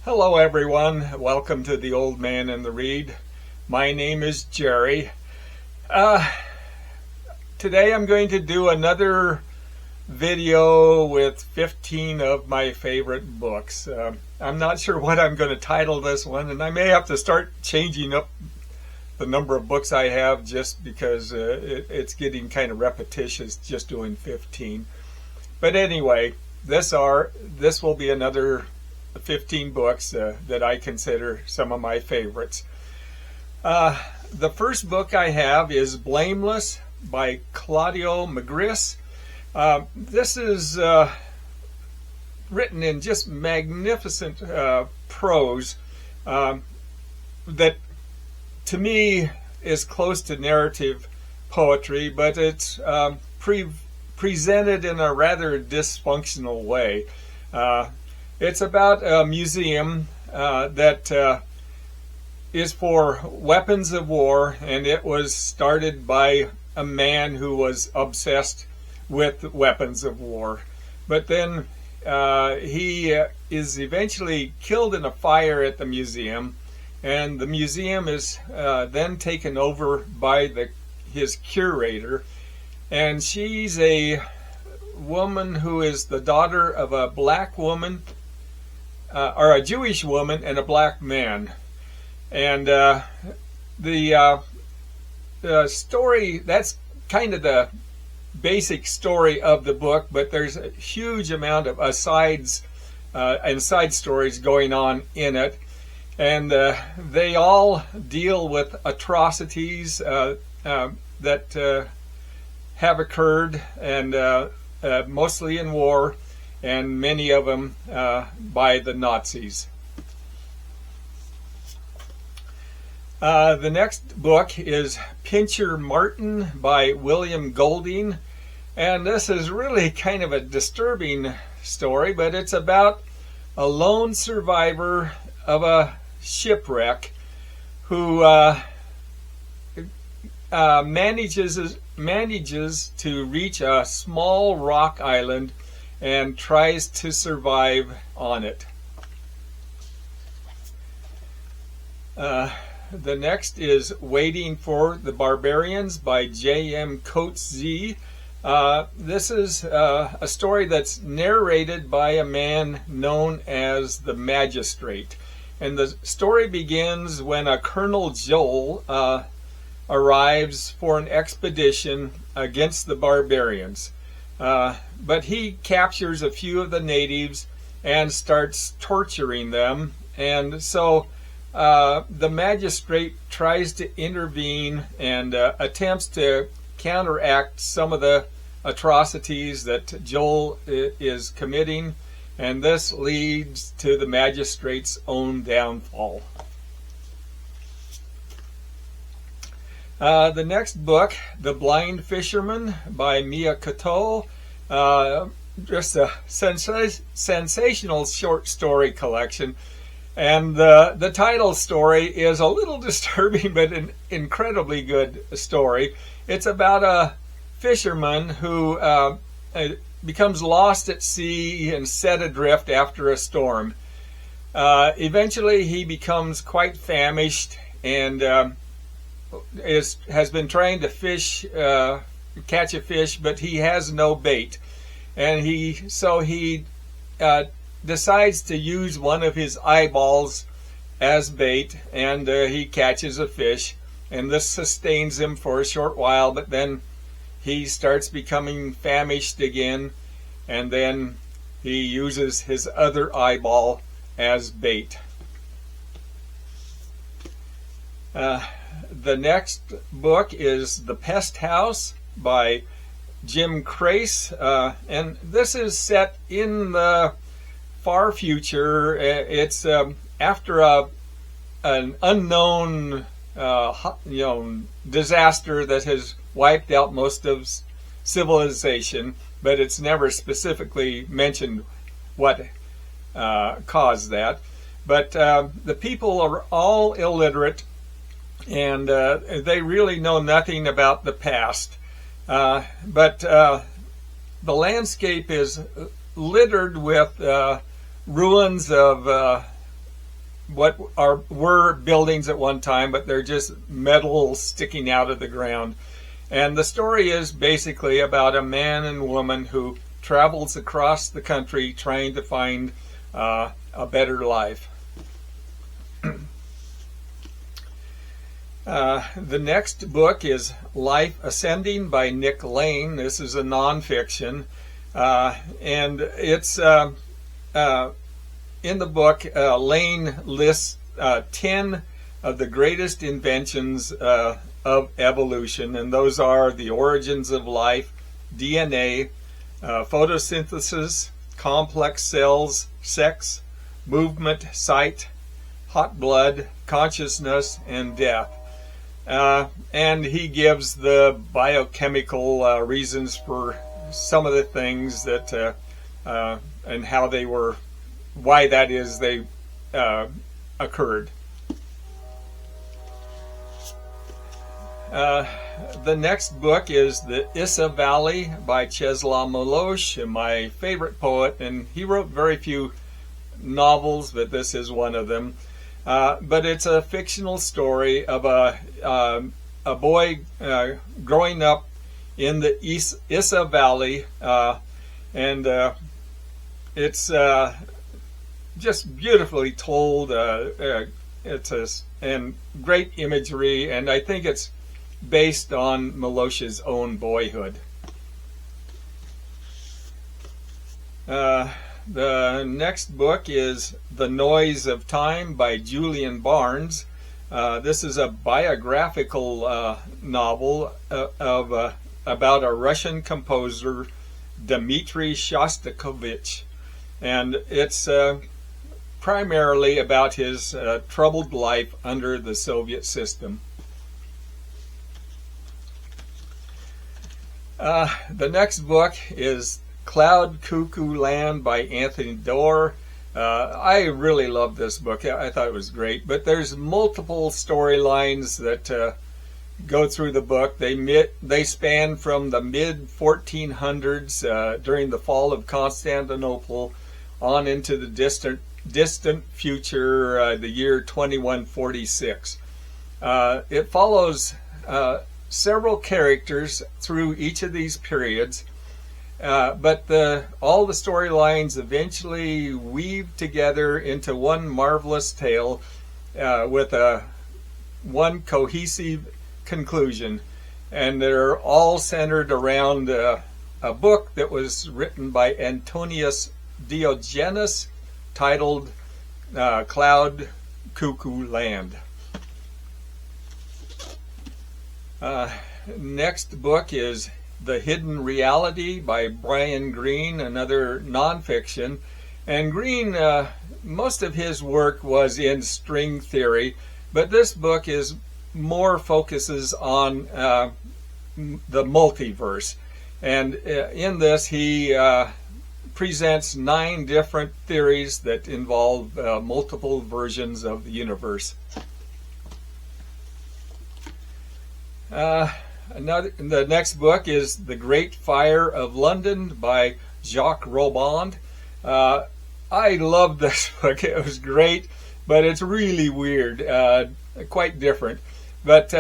Hello everyone, welcome to The Old Man and the Read. My name is Jerry. Today I'm going to do another video with 15 of my favorite books. I'm not sure what I'm going to title this one, and I may have to start changing up the number of books I have just because it's getting kind of repetitious just doing 15. But anyway, this will be another 15 books that I consider some of my favorites. The first book I have is Blameless by Claudio Magris. This is written in just magnificent prose that to me is close to narrative poetry, but it's presented in a rather dysfunctional way. It's about a museum that is for weapons of war, and it was started by a man who was obsessed with weapons of war. But then he is eventually killed in a fire at the museum, and the museum is then taken over by his curator, and she's a woman who is the daughter of a black woman, or a Jewish woman and a black man. And the story, that's kind of the basic story of the book, but there's a huge amount of asides and side stories going on in it. And they all deal with atrocities that have occurred, and mostly in war, and many of them by the Nazis. The next book is Pincher Martin by William Golding, and this is really kind of a disturbing story, but it's about a lone survivor of a shipwreck who manages to reach a small rock island and tries to survive on it. The next is Waiting for the Barbarians by J.M. Coetzee. This is a story that's narrated by a man known as the Magistrate. And the story begins when a Colonel Joel arrives for an expedition against the barbarians. But he captures a few of the natives and starts torturing them. And so the magistrate tries to intervene and attempts to counteract some of the atrocities that Joel is committing. And this leads to the magistrate's own downfall. The next book, The Blind Fisherman by Mia Couto, just a sensational short story collection. And the title story is a little disturbing, but an incredibly good story. It's about a fisherman who becomes lost at sea and set adrift after a storm. Eventually he becomes quite famished and has been trying to catch a fish, but he has no bait, and he decides to use one of his eyeballs as bait, and he catches a fish, and this sustains him for a short while, but then he starts becoming famished again, and then he uses his other eyeball as bait. The next book is The Pest House by Jim Crace, and this is set in the far future. It's after an unknown disaster that has wiped out most of civilization, but it's never specifically mentioned what caused that. But the people are all illiterate, and they really know nothing about the past. But the landscape is littered with ruins of were buildings at one time, but they're just metal sticking out of the ground. And the story is basically about a man and woman who travels across the country trying to find a better life. The next book is Life Ascending by Nick Lane. This is a nonfiction, and it's in the book. Lane lists 10 of the greatest inventions of evolution, and those are the origins of life, DNA, photosynthesis, complex cells, sex, movement, sight, hot blood, consciousness, and death. And he gives the biochemical reasons for some of the things that and how they were, why that is they occurred. The next book is The Issa Valley by Czesław Miłosz, my favorite poet, and he wrote very few novels, but this is one of them. But it's a fictional story of a boy growing up in the Issa Valley, and it's just beautifully told. And great imagery, and I think it's based on Milosz's own boyhood. The next book is The Noise of Time by Julian Barnes. This is a biographical novel about a Russian composer, Dmitri Shostakovich, and it's primarily about his troubled life under the Soviet system. The next book is Cloud Cuckoo Land by Anthony Doerr. I really love this book. I thought it was great, but there's multiple storylines that go through the book. They span from the mid-1400s during the fall of Constantinople on into the distant future, the year 2146. It follows several characters through each of these periods, but all the storylines eventually weave together into one marvelous tale with one cohesive conclusion, and they're all centered around a book that was written by Antonius Diogenes titled Cloud Cuckoo Land. Next book is The Hidden Reality by Brian Greene, another nonfiction. And Greene, most of his work was in string theory, but this book is more focuses on the multiverse. And in this, he presents 9 different theories that involve multiple versions of the universe. The next book is The Great Fire of London by Jacques Robond. I love this book. It was great, but it's really weird, quite different. But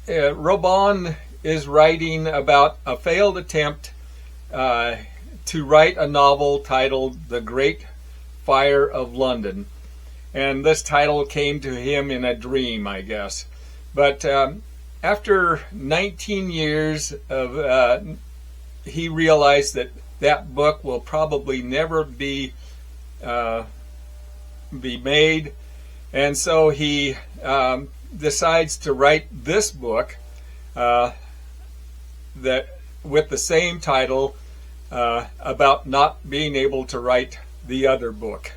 Robond is writing about a failed attempt to write a novel titled The Great Fire of London. And this title came to him in a dream, I guess. But after 19 years of, he realized that book will probably never be made, and so he decides to write this book that with the same title about not being able to write the other book.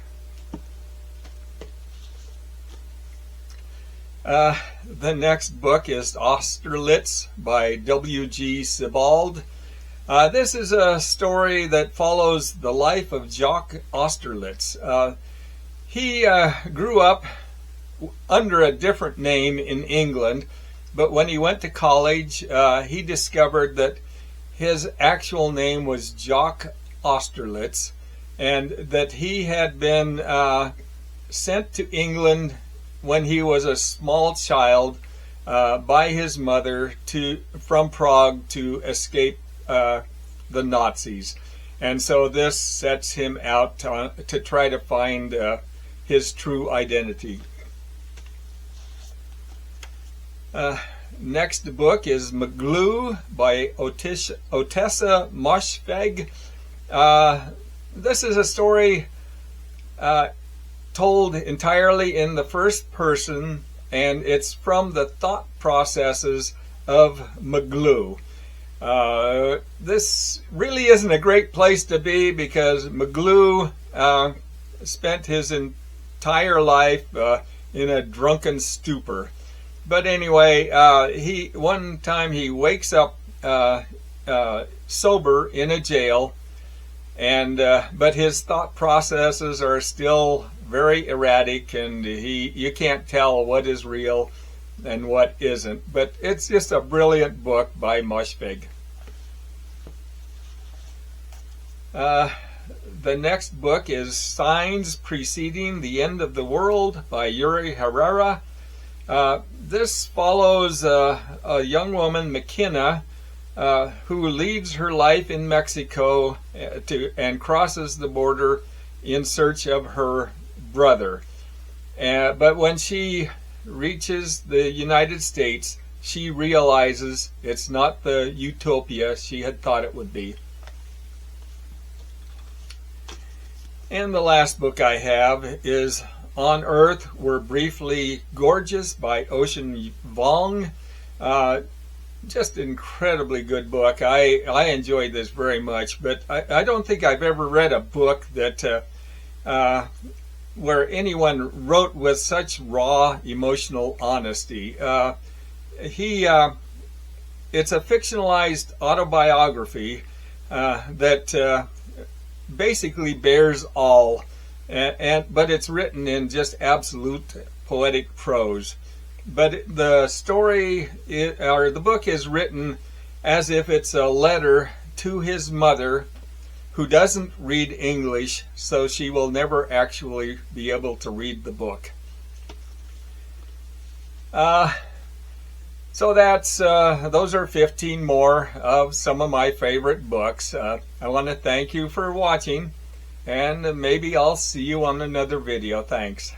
The next book is Austerlitz by W.G. Sebald. This is a story that follows the life of Jacques Austerlitz. He grew up under a different name in England, but when he went to college, he discovered that his actual name was Jacques Austerlitz, and that he had been sent to England when he was a small child by his mother from Prague to escape the Nazis. And so this sets him out to try to find his true identity. Next book is Maglue by Otessa Moshfegh. This is a story told entirely in the first person, and it's from the thought processes of Maglue. This really isn't a great place to be because Maglue spent his entire life in a drunken stupor. But anyway, one time he wakes up sober in a jail, and but his thought processes are still very erratic, and you can't tell what is real and what isn't. But it's just a brilliant book by Moshfegh. The next book is Signs Preceding the End of the World by Yuri Herrera. This follows a young woman, McKenna, who leaves her life in Mexico and crosses the border in search of her brother. But when she reaches the United States, she realizes it's not the utopia she had thought it would be. And the last book I have is On Earth We're Briefly Gorgeous by Ocean Vuong. Just incredibly good book. I enjoyed this very much, but I don't think I've ever read a book that where anyone wrote with such raw emotional honesty. It's a fictionalized autobiography that basically bears all, but it's written in just absolute poetic prose. But the story or the book is written as if it's a letter to his mother, who doesn't read English, so she will never actually be able to read the book. So those are 15 more of some of my favorite books. I want to thank you for watching, and maybe I'll see you on another video. Thanks.